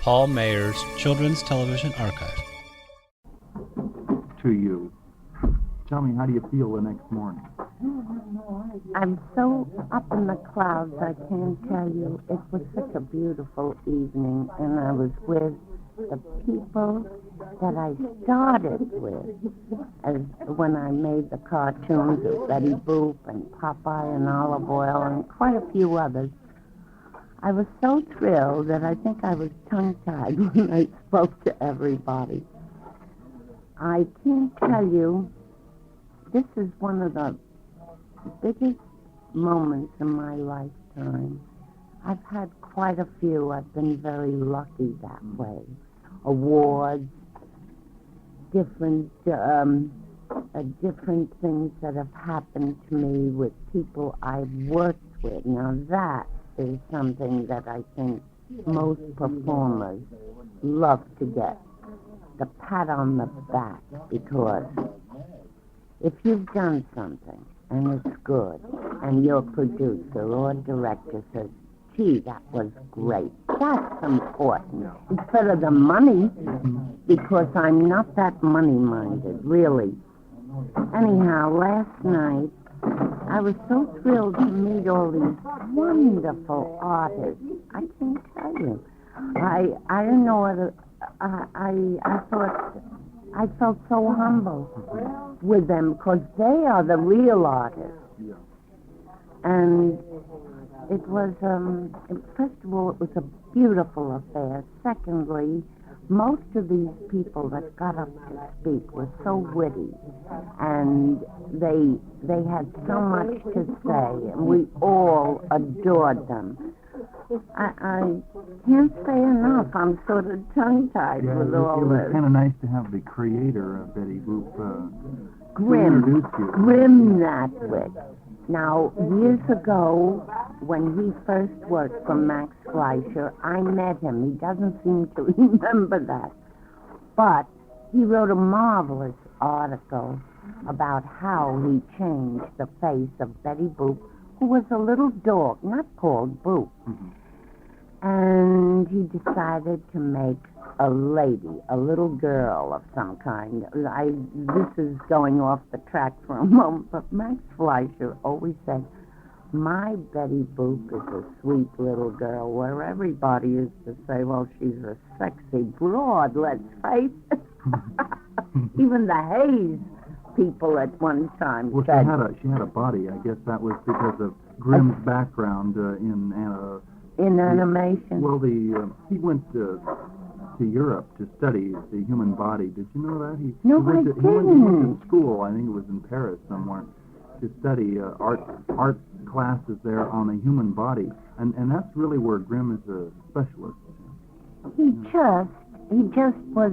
Paul Mayer's Children's Television Archive. To you. Tell me, how do you feel the next morning? I'm so up in the clouds, I can't tell you. It was such a beautiful evening, and I was with the people that I started with as when I made the cartoons of Betty Boop and Popeye and Olive Oil and quite a few others. I was so thrilled that I think I was tongue-tied when I spoke to everybody. I can't tell you, this is one of the biggest moments in my lifetime. I've had quite a few. I've been very lucky that way. Awards, different things that have happened to me with people I've worked with. Now that is something that I think most performers love to get. The pat on the back, because if you've done something and it's good, and your producer or director says, gee, that was great, that's important. It's better than money, because I'm not that money-minded, really. Anyhow, last night, I was so thrilled to meet all these wonderful artists. I can't tell you. I don't know whether... I felt so humble with them because they are the real artists. Yeah. And it was, first of all, it was a beautiful affair. Secondly, most of these people that got up to speak were so witty, and they had so much to say, and we all adored them. I can't say enough. I'm sort of tongue-tied with all it was this. kind of nice to have the creator of Betty Boop Grim introduce you. Natwick. Now, years ago, when he first worked for Max Fleischer, I met him. He doesn't seem to remember that. But he wrote a marvelous article about how he changed the face of Betty Boop, who was a little dog, not called Boop. Mm-hmm. And he decided to make a lady, a little girl of some kind. This is going off the track for a moment, but Max Fleischer always said, my Betty Boop is a sweet little girl, where everybody used to say, well, she's a sexy broad, let's face it. Even the Hayes people at one time said... She had a body. I guess that was because of Grimm's background in animation. Well, he went to Europe to study the human body. Did you know that? He went to school, I think it was in Paris somewhere, to study art classes there on the human body. And that's really where Grimm is a specialist. He just was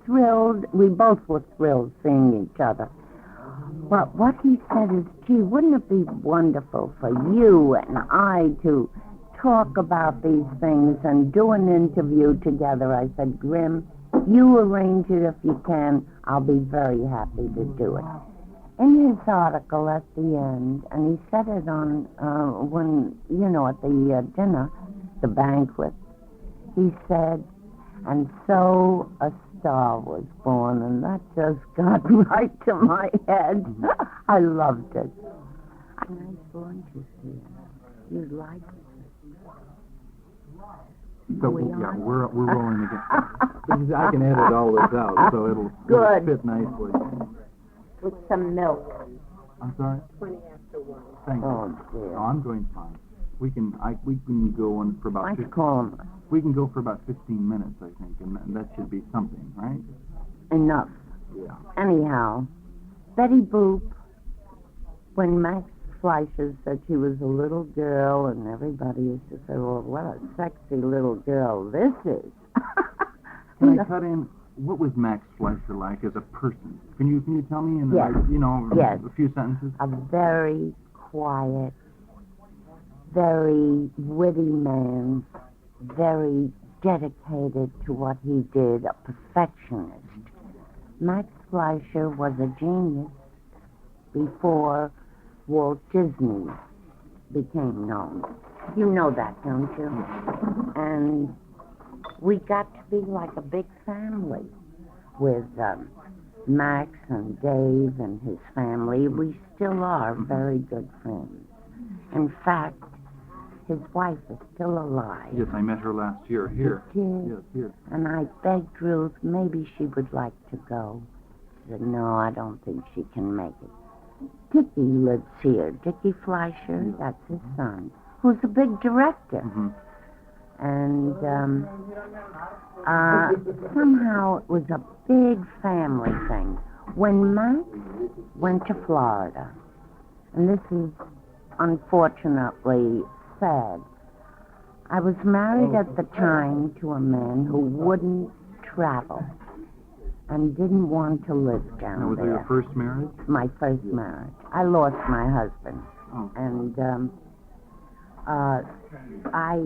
thrilled. We both were thrilled seeing each other. But what he said is, gee, wouldn't it be wonderful for you and I to talk about these things and do an interview together? I said, Grimm, you arrange it if you can. I'll be very happy to do it. In his article at the end, and he said it on when, at the dinner, the banquet, he said, and so a star was born, and that just got right to my head. I loved it. Nice lunches here. You'd like it. So we're rolling again. Because I can edit all this out, so it'll fit nicely. With some milk. I'm sorry? 20 after 1. Thank you. Oh, dear. No, I'm doing fine. We can go on for about... Why don't you call him? We can go for about 15 minutes, I think, and that should be something, right? Enough. Yeah. Anyhow, Betty Boop, when Max Fleischer said she was a little girl, and everybody used to say, well, what a sexy little girl this is. Can I cut in? What was Max Fleischer like as a person? Can you tell me in a few sentences? A very quiet, very witty man, very dedicated to what he did, a perfectionist. Max Fleischer was a genius before Walt Disney became known. You know that, don't you? And we got to be like a big family with Max and Dave and his family. We still are very good friends. In fact, his wife is still alive. Yes, I met her last year here. You did? Yes, here. And I begged Ruth, maybe she would like to go. She said, no, I don't think she can make it. Dickie lives here. Dickie Fleischer, that's his son, who's a big director. Mm-hmm. And somehow it was a big family thing. When Max went to Florida, and this is unfortunately sad, I was married at the time to a man who wouldn't travel and didn't want to live down Now, was there. it your first marriage? My first marriage. I lost my husband. Oh. And I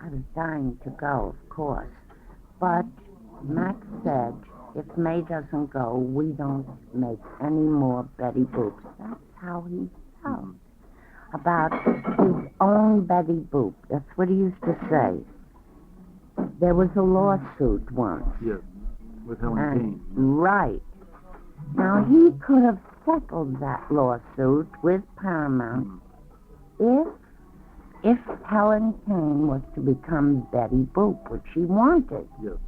was dying to go, of course. But Max said, if Mae doesn't go, we don't make any more Betty Boops. That's how he felt. About his own Betty Boop. That's what he used to say. There was a lawsuit once. Yes, with Helen Kane. Right. Now, he could have settled that lawsuit with Paramount if Helen Kane was to become Betty Boop, which she wanted. Yes.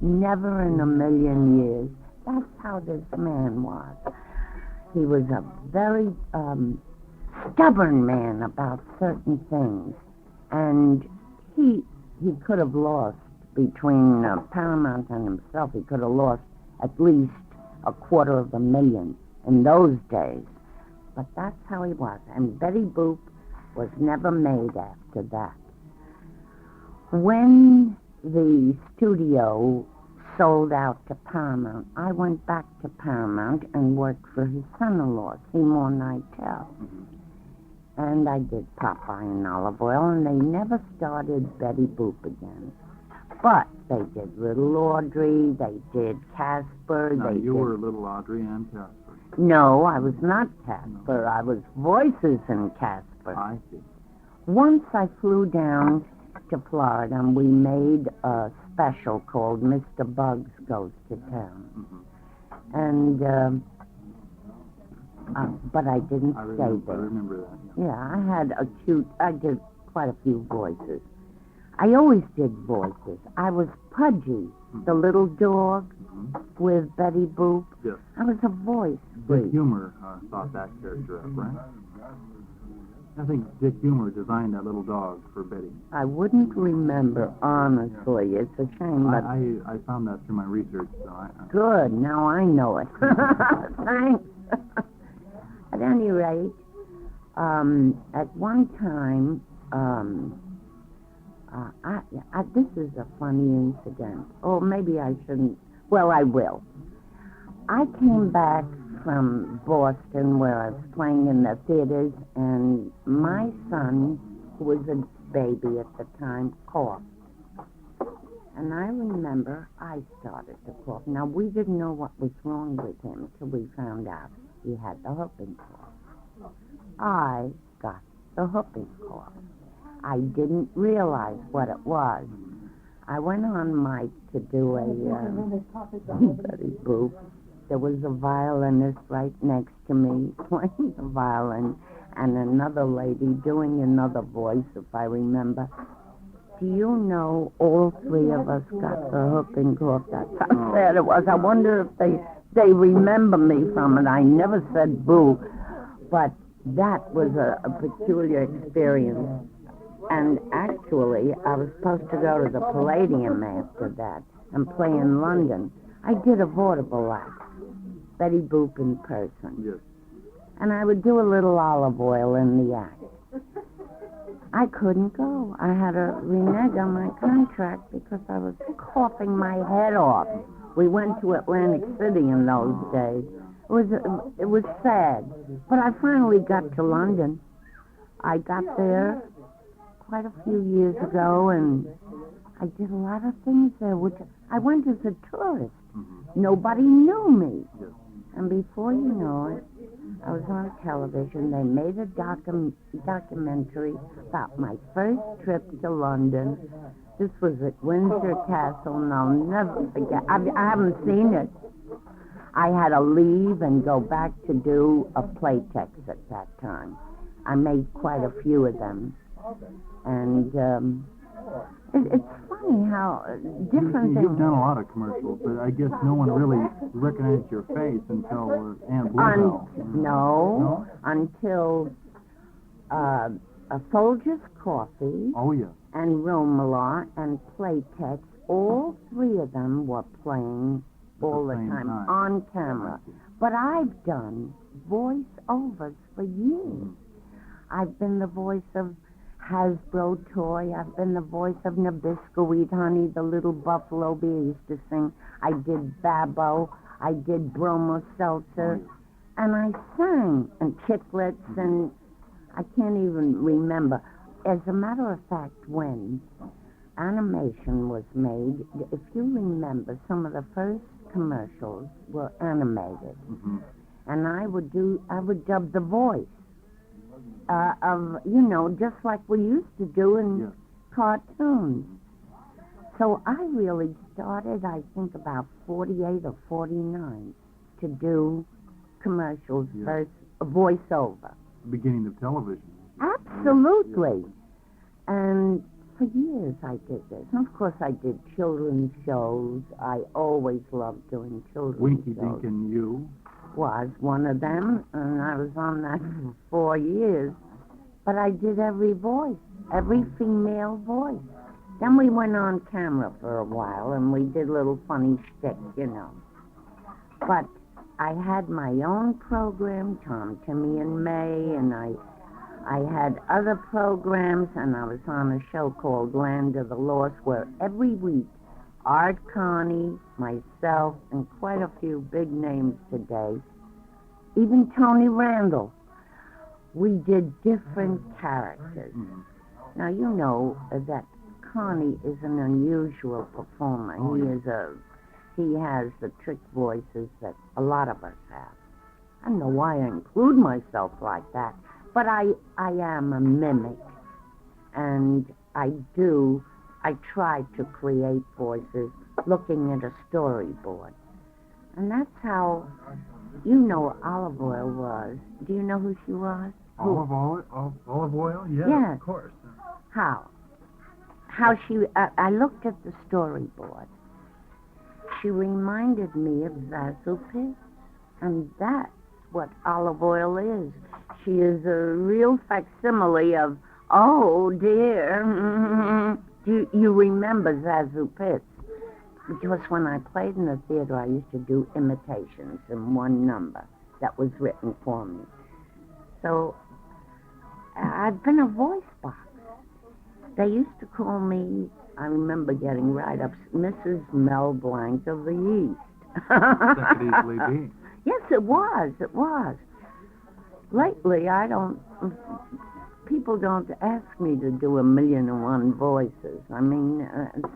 Never in a million years. That's how this man was. He was a very stubborn man about certain things. And he could have lost between Paramount and himself. He could have lost at least $250,000 in those days. But that's how he was. And Betty Boop was never made after that. When the studio sold out to Paramount, I went back to Paramount and worked for his son-in-law, Seymour Nightel. And I did Popeye and Olive Oil, and they never started Betty Boop again. But they did Little Audrey, they did Casper. Now, you were Little Audrey and Casper. No, I was not Casper. I was voices in Casper. I see. Once I flew down to Florida, and we made a special called Mr. Bugs Goes to Town. Mm-hmm. And, but I didn't stay there. I remember that. Yeah, I did quite a few voices. I always did voices. I was Pudgy, the little dog with Betty Boop. Yes. I was a voice. Dick Humer thought that character up, right? I think Dick Humer designed that little dog for Betty. I wouldn't remember, honestly. It's a shame, but... I found that through my research, so Good, now I know it. Thanks. At any rate, at one time, this is a funny incident. Or maybe I shouldn't. Well, I will. I came back from Boston, where I was playing in the theaters, and my son, who was a baby at the time, coughed. And I remember I started to cough. Now, we didn't know what was wrong with him till we found out he had the whooping cough. I got the whooping cough. I didn't realize what it was. I went on mic to do a Betty Boop. There was a violinist right next to me playing the violin, and another lady doing another voice, if I remember. Do you know all three of us got the whooping cough? That's how sad it was. I wonder if they remember me from it. I never said boo, but that was a peculiar experience. And actually, I was supposed to go to the Palladium after that and play in London. I did a vaudeville act, Betty Boop in person. Yes. And I would do a little olive oil in the act. I couldn't go. I had a renege on my contract because I was coughing my head off. We went to Atlantic City in those days. It was sad. But I finally got to London. I got there quite a few years ago, and I did a lot of things there, which I went as a tourist. Mm-hmm. Nobody knew me. Yes. And before you know it, I was on television. They made a documentary about my first trip to London. This was at Windsor Castle, and I'll never forget. I haven't seen it. I had to leave and go back to do a playtext at that time. I made quite a few of them. And it's funny how different things... You've done a lot of commercials, but I guess no one really recognized your face until Aunt Bluebell. No, until Folgers Coffee Oh, yeah. and Romola and Playtex. All three of them were playing all the time on camera. But I've done voiceovers for years. I've been the voice of Hasbro toy. I've been the voice of Nabisco Eat Honey, the little buffalo bee I used to sing. I did Babbo. I did Bromo Seltzer. And I sang, and Chiclets, and I can't even remember. As a matter of fact, when animation was made, if you remember, some of the first commercials were animated. And I would dub the voice of, just like we used to do in cartoons. So I really started, I think, about 48 or 49 to do commercials first, voiceover. Beginning of television. Absolutely. And for years I did this. And of course I did children's shows. I always loved doing children's Winky shows. Dink and You. Was one of them, and I was on that for 4 years. But I did every voice, every female voice. Then we went on camera for a while, and we did little funny shtick, But I had my own program, Tom, Timmy, and May, and I had other programs, and I was on a show called Land of the Lost, where every week Art Carney, myself, and quite a few big names today, even Tony Randall, we did different characters. Now, you know that Carney is an unusual performer. He has the trick voices that a lot of us have. I don't know why I include myself like that, but I am a mimic, and I try to create voices looking at a storyboard. And that's how, Olive Oil was. Do you know who she was? Olive Oil? Yes. Of course. How she, I looked at the storyboard. She reminded me of Zazu Pitts, and that's what Olive Oil is. She is a real facsimile of, oh dear, do you remember Zazu Pitts? Because when I played in the theater, I used to do imitations in one number that was written for me. So I've been a voice box. They used to call me, I remember getting write-ups, Mrs. Mel Blanc of the East. That could easily be. Yes, it was. Lately, people don't ask me to do 1,000,001 voices. I mean,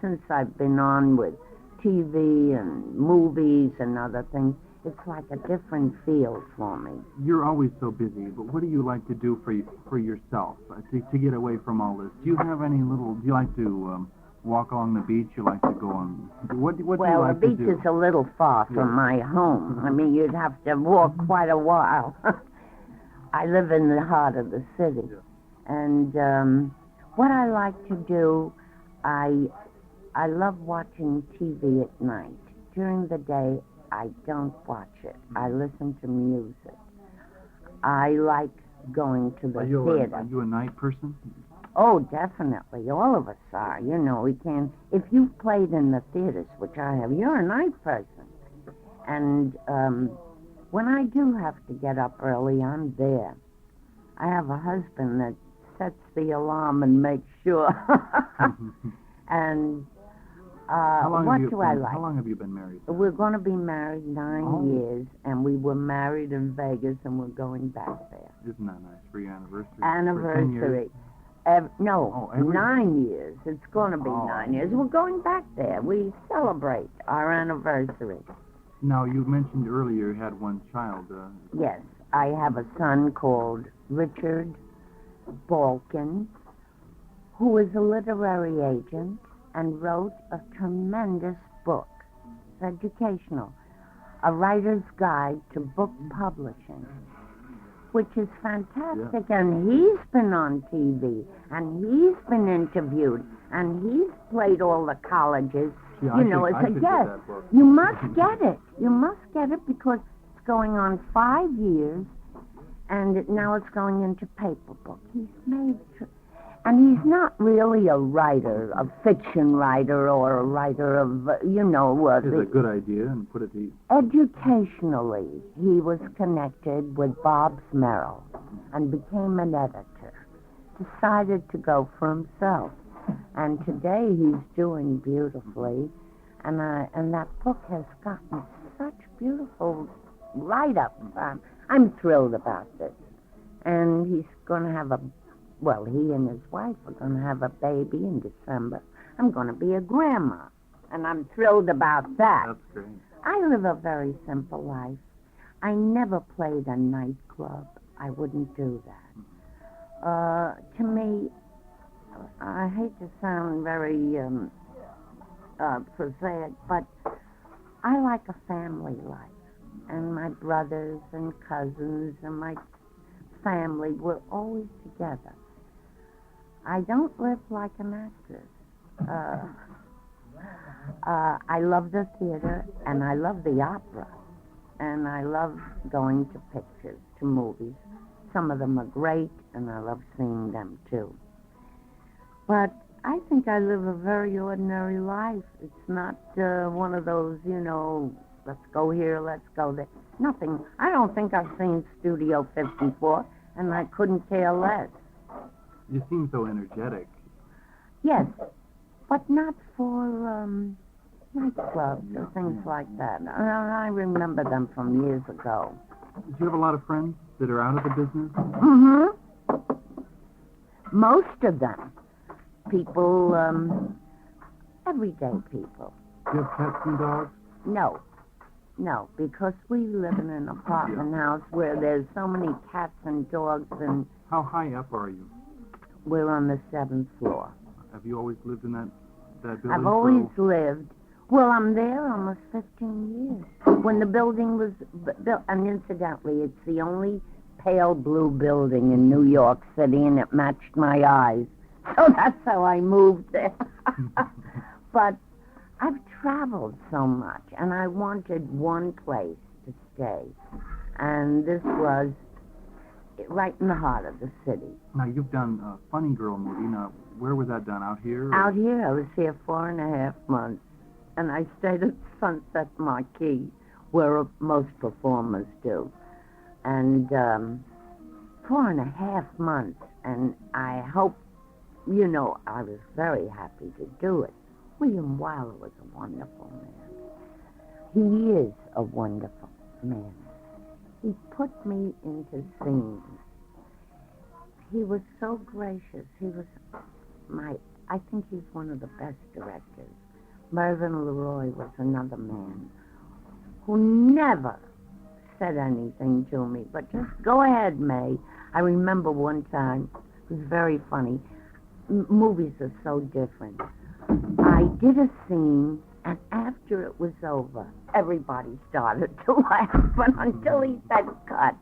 since I've been on with TV and movies and other things, it's like a different field for me. You're always so busy, but what do you like to do for yourself to get away from all this? Do you have any do you like to walk along the beach? You like to go on, what do you like to do? Well, the beach is a little far from my home. I mean, you'd have to walk quite a while. I live in the heart of the city. And what I like to do, I love watching TV at night. During the day, I don't watch it. I listen to music. I like going to the theater. Are you a night person? Oh, definitely. All of us are. We can't... If you've played in the theaters, which I have, you're a night person. And when I do have to get up early, I'm there. I have a husband that sets the alarm and makes sure. And what do I like? How long have you been married? We're going to be married 9 years, and we were married in Vegas, and we're going back there. Isn't that nice for your anniversary? Anniversary. 9 years. It's going to be 9 years. We're going back there. We celebrate our anniversary. Now, you mentioned earlier you had one child. Yes. I have a son called Richard Balkin, who is a literary agent, and wrote a tremendous book. It's educational. A Writer's Guide to Book Publishing, which is fantastic. Yeah. And he's been on TV, and he's been interviewed, and he's played all the colleges, Yeah, you I know, think as I a should guest. get that book. You must get it. You must get it because it's going on 5 years, and now it's going into paper book. He's made... And he's not really a writer, a fiction writer, or a writer of, you know... It's a good idea, and put it to... Educationally, he was connected with Bob Merrill and became an editor. Decided to go for himself. And today he's doing beautifully. And that book has gotten such beautiful write-ups. I'm thrilled about this. And he's going to have well, he and his wife are going to have a baby in December. I'm going to be a grandma, and I'm thrilled about that. That's great. I live a very simple life. I never played a nightclub. I wouldn't do that. To me, I hate to sound very prosaic, but I like a family life. And my brothers and cousins and my family were always together. I don't live like an actress. I love the theater, and I love the opera, and I love going to pictures, to movies. Some of them are great, and I love seeing them too. But I think I live a very ordinary life. It's not one of those, you know, let's go here, let's go there. Nothing. I don't think I've seen Studio 54, and I couldn't care less. You seem so energetic. Yes, but not for nightclubs or things like that. I remember them from years ago. Do you have a lot of friends that are out of the business? Mm-hmm. Most of them. People, everyday people. Do you have cats and dogs? No, because we live in an apartment house where there's so many cats and dogs, and... How high up are you? We're on the 7th floor. Have you always lived in that building? I've always lived. Well, I'm there almost 15 years. When the building was built, and incidentally, it's the only pale blue building in New York City, and it matched my eyes. So that's how I moved there. But I've traveled so much, and I wanted one place to stay. And this was right in the heart of the city. Now, you've done a Funny Girl movie. Now, where was that done? Out here? Out here. I was here 4.5 months. And I stayed at Sunset Marquee, where most performers do. And 4.5 months. And I hope, you know, I was very happy to do it. William Wyler was a wonderful man. He is a wonderful man. He put me into scenes. He was so gracious. He was I think he's one of the best directors. Mervyn LeRoy was another man who never said anything to me, but just go ahead, Mae. I remember one time, it was very funny. Movies are so different. I did a scene, and after it was over, everybody started to laugh, but until he said cut,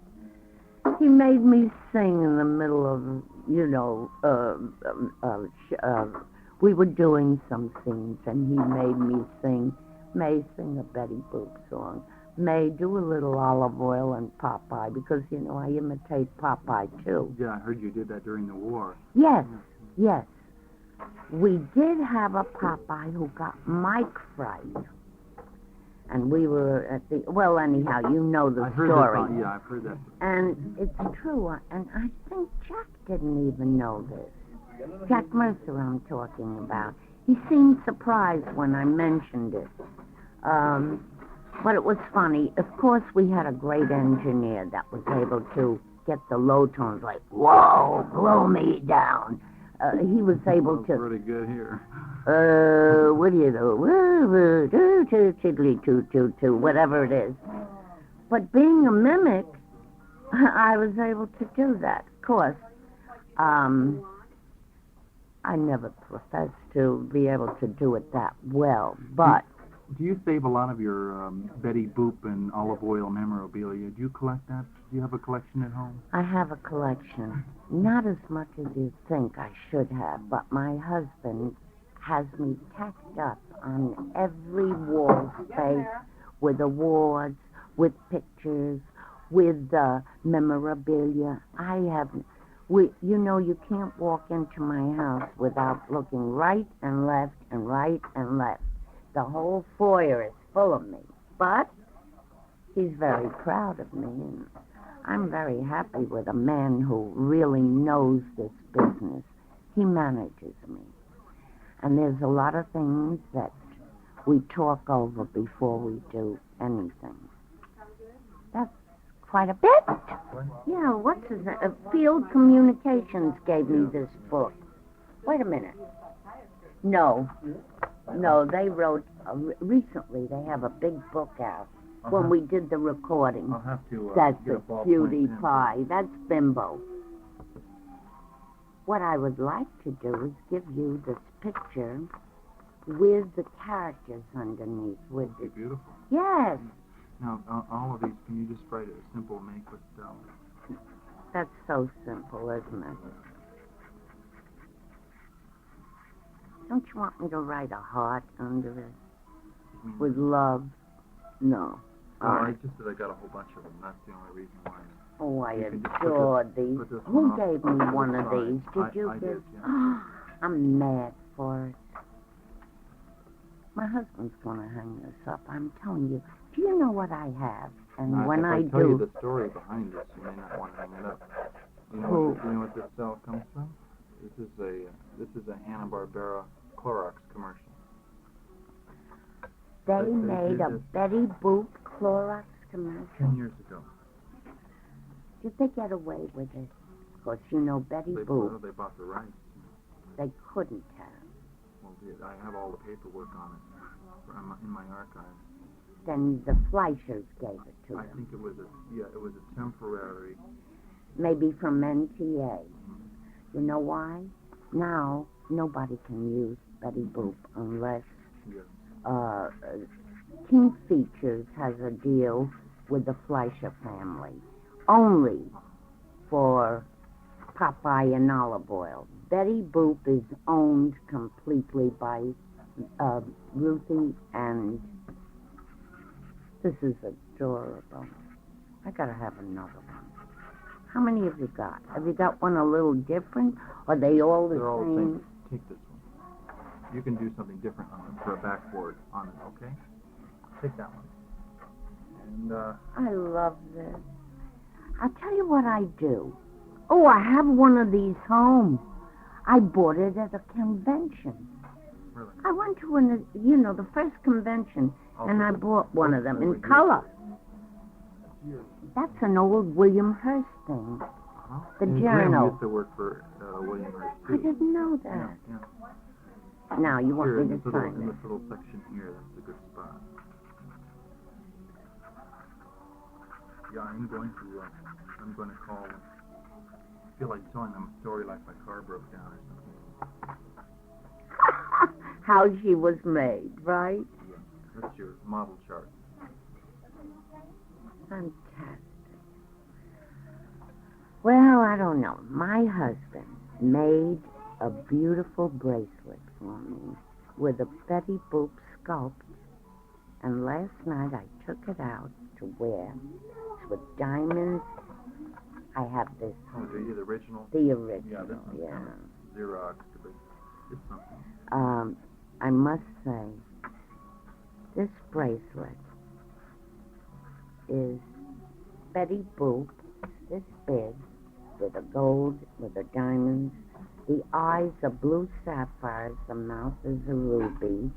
he made me sing in the middle of, you know, we were doing some scenes, and he made me sing. Mae, sing a Betty Boop song. Mae, do a little Olive Oyl and Popeye, because, you know, I imitate Popeye, too. Yeah, I heard you did that during the war. Yes. We did have a Popeye who got mic fright. And we were at the... Well, anyhow, you know the story. Yeah, I've heard that. And it's true. And I think Jack didn't even know this. Jack Mercer I'm talking about. He seemed surprised when I mentioned it. But it was funny. Of course, we had a great engineer that was able to get the low tones like, whoa, blow me down. He was able to... pretty good here. What do you do? Tiddly-toot-toot-toot, whatever it is. But being a mimic, I was able to do that. Of course, I never professed to be able to do it that well, but Do you save a lot of your Betty Boop and olive oil memorabilia? Do you collect that? Do you have a collection at home? I have a collection. Not as much as you think I should have, but my husband has me tacked up on every wall space with awards, with pictures, with memorabilia. You can't walk into my house without looking right and left and right and left. The whole foyer is full of me. But he's very proud of me, and I'm very happy with a man who really knows this business. He manages me. And there's a lot of things that we talk over before we do anything. That's quite a bit. Yeah, what's his name? Field Communications gave me this book. Wait a minute. No, they wrote, recently they have a big book out when we did the recording. I'll have to That's get a a ballpoint cutie pen. pie. That's Bimbo. What I would like to do is give you this picture with the characters underneath. With It'd be beautiful. Yes, Now, all of these, can you just write a simple Mae Questel? that's so simple, isn't it? Don't you want me to write a heart under it? With love? No. Oh, I just said I got a whole bunch of them. That's the only reason why. Oh, I You can just adore put these. this Who one on gave me the one of side. these? Did you I give? did, yeah. I'm mad for it. My husband's going to hang this up. I'm telling you. Do you know what I have? And Now, when if I I tell you do, the story behind this, you may not want to hang it up. You know, Who? you know what this cell comes from? This is a Hanna-Barbera Clorox commercial. they they made did a this. Betty Boop Clorox commercial. 10 years ago. Did they get away with it? Of course, you know Betty They Boop. bought the rights. They couldn't have. Well, I have all the paperwork on it in my archive. Then the Fleischers gave it to I them. think it was a temporary. Maybe from NTA. You know why? Now, nobody can use Betty Boop unless Yes. King Features has a deal with the Fleischer family. Only for Popeye and olive oil. Betty Boop is owned completely by Ruthie, and this is adorable. I gotta have another one. How many have you got? Have you got one a little different? Are they all the They're all the same? same. Take this one. You can do something different on them for a backboard on it, okay? Take that one. And, I love this. I'll tell you what I do. Oh, I have one of these home. I bought it at a convention. really. I went to the first convention, and I bought one of them in Over here. color. Here. That's an old William Hearst thing. Uh-huh. The And journal. Graham used to work for William Hearst, I too. didn't know Yeah, that. yeah. Now, you want Here, me in to this little, sign in it? this little section here, that's a good spot. Yeah, I'm going to call. I feel like telling them a story like my car broke down or something. How she was made, right? Yeah, that's your model chart. Fantastic. Well, I don't know. My husband made a beautiful bracelet for me with a Betty Boop sculpt. And last night I took it out to wear. It's with diamonds. I have this Oh, one. the original? The original, Yeah, this one's yeah. kind of Xerox, but it's something. I must say, this bracelet is Betty Boop, this big, with a gold, with the diamonds. The eyes are blue sapphires, the mouth is a ruby.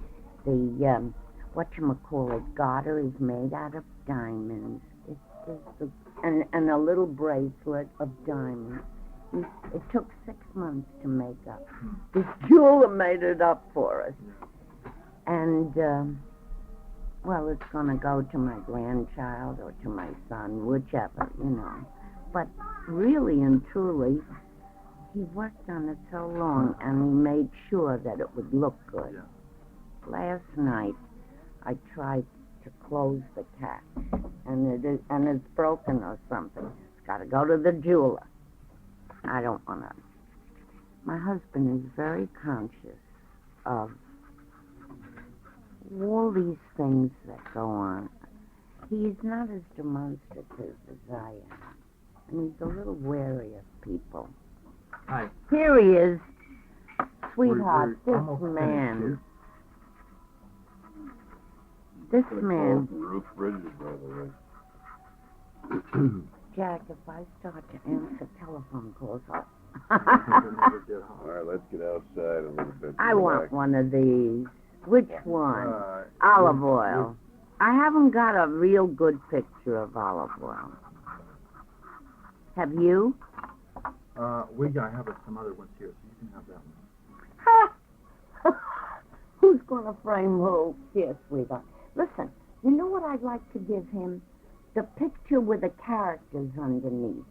The, whatchamacallit, garter is made out of diamonds. It's just and a little bracelet of diamonds. It took 6 months to make up. This jeweler made it up for us. And, well, it's going to go to my grandchild or to my son, whichever, But really and truly, he worked on it so long, and he made sure that it would look good. Yeah. Last night, I tried to close the catch, and it's broken or something. It's got to go to the jeweler. I don't want to. My husband is very conscious of all these things that go on. He's not as demonstrative as I am, and he's a little wary of people. Hi. Here he is. Sweetheart, We're this almost man. finished This man. Roof bridges, by the way. Jack, if I start to answer telephone calls, here. Never get home. All right, let's get outside a little bit. I want one of these. Which one? Uh, Olive oil. I haven't got a real good picture of olive oil. Have you? I have some other ones here, so you can have that one. Who's going to frame who? Here, sweetheart. Listen, you know what I'd like to give him? The picture with the characters underneath.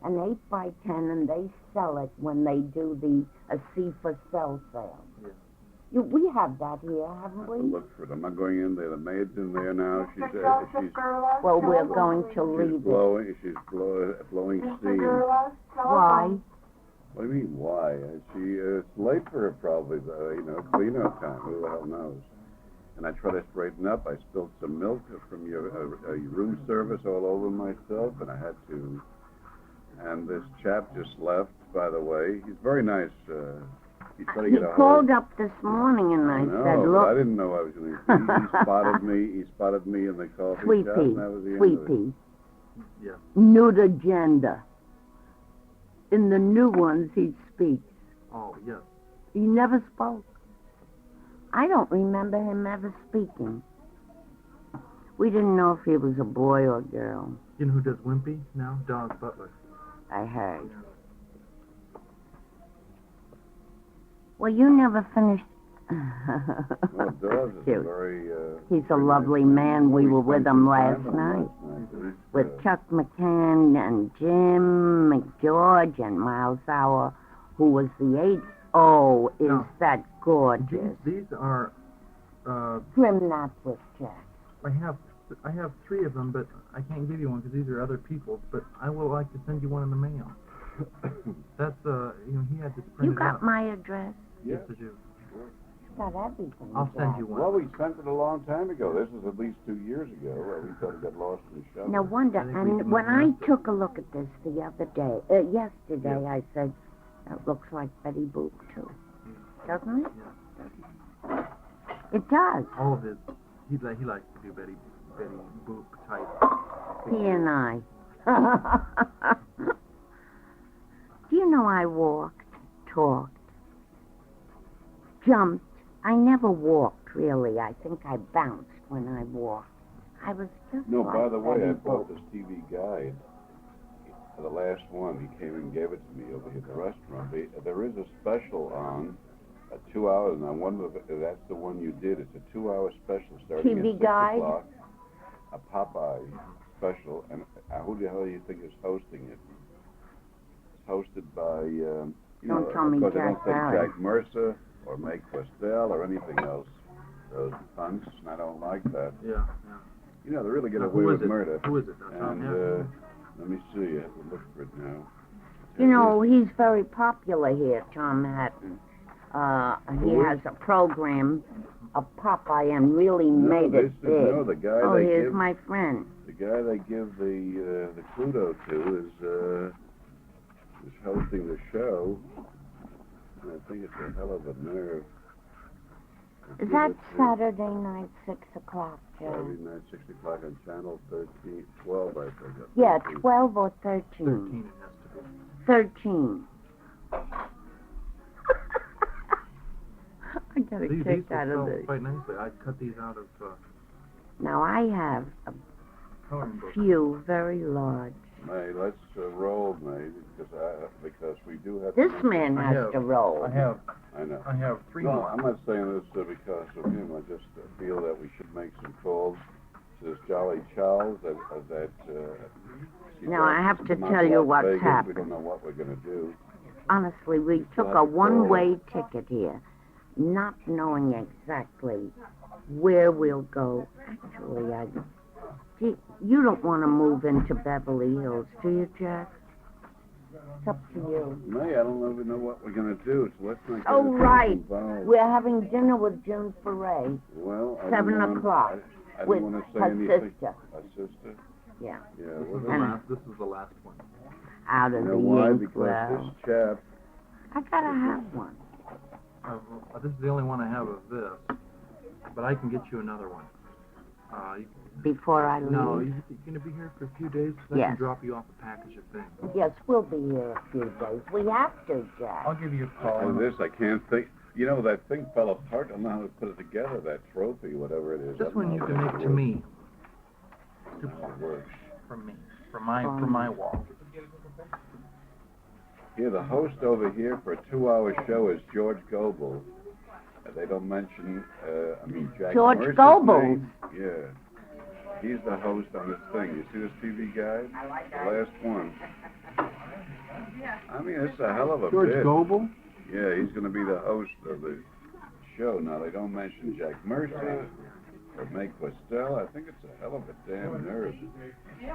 An 8x10, and they sell it when they do a C for sale sale. Yeah. We have that here, haven't we? Look for it. I'm not going in there. The maid's in there now. She's Well, we're going to leave it. blowing. She's blowing steam. Why? What do you mean, why? It's late for her probably, clean-up time. Who the hell knows? And I try to straighten up. I spilled some milk from your room service all over myself, and I had to. And this chap just left, by the way. He's very nice. He tried to He get a called hold. up this morning, and I No, said, but look. I didn't know I was going to. He spotted me. He spotted me in the coffee Sweet shop, pea, and that was the end sweet of it. pea. Yeah. Nude agenda. In the new ones, he speaks. Oh, yes. He never spoke. I don't remember him ever speaking. We didn't know if he was a boy or girl. You know who does Wimpy now? Dog Butler. I heard. Well, you never finished. Well, Dawes is Cute. very. He's a very lovely nice man. We were with spent him some last time night. night. With Chuck McCann and Jim McGeorge and Miles Sauer, who was the eighth. Oh, is No. that gorgeous? These are. Trim that with Jack. I have 3 of them, but I can't give you one because these are other people's. But I will like to send you one in the mail. That's he had this You printed got out. my address? Yeah. Yes, I do. Got everything. I'll send Jack. you one. Well, we sent it a long time ago. This is at least 2 years ago. We thought it got lost in the shuffle. No wonder. I think we And can when I mess it. took a look at this the other day, yesterday, I said, that looks like Betty Boop, too. Doesn't it? Yeah. It does. All of his. He likes to do Betty Boop type. He and I. Do you know I walked, talked, jumped? I never walked, really. I think I bounced when I walked. I was just No, like by the way, Betty I Boop. bought this TV guide. For the last one, he came and gave it to me over here at the restaurant. There is a special on 2 hours, and I wonder if that's the one you did. It's a 2-hour special starting TV at 6 guide? o'clock. A Popeye special, and who the hell do you think is hosting it? It's hosted by, Don't tell me of course, I Jack don't say Mercer. Jack Mercer or Mae Questel or anything else. Those punks, and I don't like that. Yeah. They really get Now, away who with is it? murder. Who is it? Tom And Hanks? let me see. I have to look for it now. You know, he's very popular here, Tom Hatton. He Who is? has a program of Popeye and really made this it is, big. no, the guy Oh, they here's give my friend. the guy they give the Pluto to is hosting the show. And I think it's a hell of a nerve. Is that Saturday night, 6 o'clock, Joe? Saturday night, 6 o'clock on channel 12, I think. Yeah, 12 or 13. 13 it has to be. 13. I got a These kick will out of sell this. quite nicely. I cut these out of Now, I have a coloring books. few very large. May, let's roll, May, because we do have. This man I has have- to roll. I have I know. 3 No, more. I'm not saying this because of him. I just feel that we should make some calls to this Jolly Charles Now, I have to tell you what's We happened. don't know what we're going to do. honestly, we took a one-way ticket here, not knowing exactly where we'll go. Actually, you don't want to move into Beverly Hills, do you, Jack? It's up to you. May, I don't even know what we're going to do, so let's not get Oh, right. involved. We're having dinner with June Foray. Well, 7 o'clock. I with didn't want to say her anything. sister. A sister? Yeah. Yeah, well, This is the last one. Out of you the know why? ink. Because Well, this chap, I gotta have one. This is the only one I have of this, but I can get you another one. Before I leave. No, you're going to be here for a few days, so I Yes. can drop you off a package of things. Yes, we'll be here a few days. We have to, Jack. I'll give you a call. on this, I can't think. You know, that thing fell apart. I don't know how to put it together, that trophy, whatever it is. I This don't one know you if can it make to works. me, It works. from me, from my wall. Here, the host over here for a 2-hour show is George Goebel. They don't mention, Jack George Mercer's Goebel. name. Yeah. He's the host on this thing. You see this TV guide? The last one. I mean, it's a hell of a George bit. Goebel? Yeah, he's going to be the host of the show. Now, they don't mention Jack Mercer or Mae Questel. I think it's a hell of a damn nerve.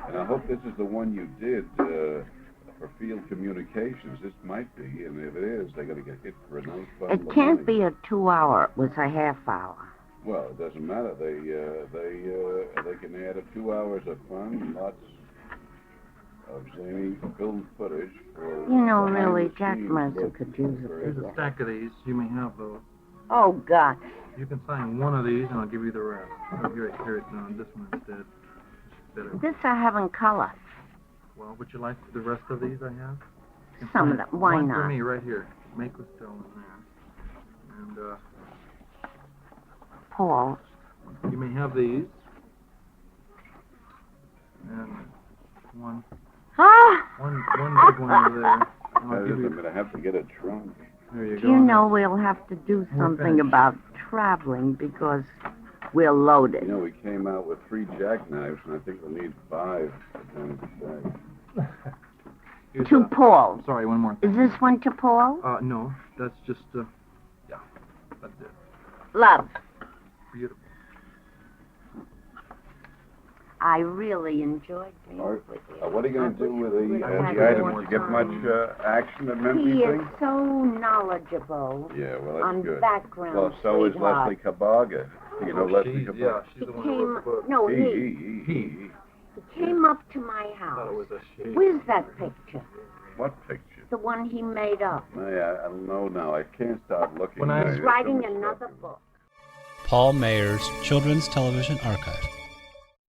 And I hope this is the one you did for Field Communications. This might be, and if it is, they're going to get hit for a nice bundle It of can't money. be a 2-hour. It was a half hour. Well, it doesn't matter. They can add 2 hours of fun, lots of zany film footage for. You know, behind really, the Jack scenes Mercer look could use for it. Here's a stack of these. You may have those. Oh, God. You can sign one of these, and I'll give you the rest. Oh, here it's on this one instead. Better. This I have in color. Well, would you like the rest of these I have? You can Some of sign them. Why one not? for me right here. Mae Questel in there. And Paul. you may have these. And one Ah! big one over there. And I'll That give is, you. I'm going to have to get a trunk. There you Do go. you know we'll have to do We're something finished. about traveling because we're You loaded. know, we came out with 3 jackknives, and I think we'll need 5 at the end of the day. Here's To Paul. sorry, one more. Is this one to Paul? No, that's just yeah, that's it. Love. Beautiful. I really enjoyed being All right. with you. What are you going to do with the had items? more Did you get much action at He Memphis is thing? so knowledgeable Yeah, well, that's on good. background, Well, so is sweetheart. Leslie Kabaga. You know Leslie Kabaga? Yeah, He she's the one who wrote the book. no, He he came up to my I thought it house. was a she. Where's that picture? What picture? The one he made up. I don't know now. I can't start looking. When I- There's He's so writing much another stuff. book. Paul Mayer's Children's Television Archive.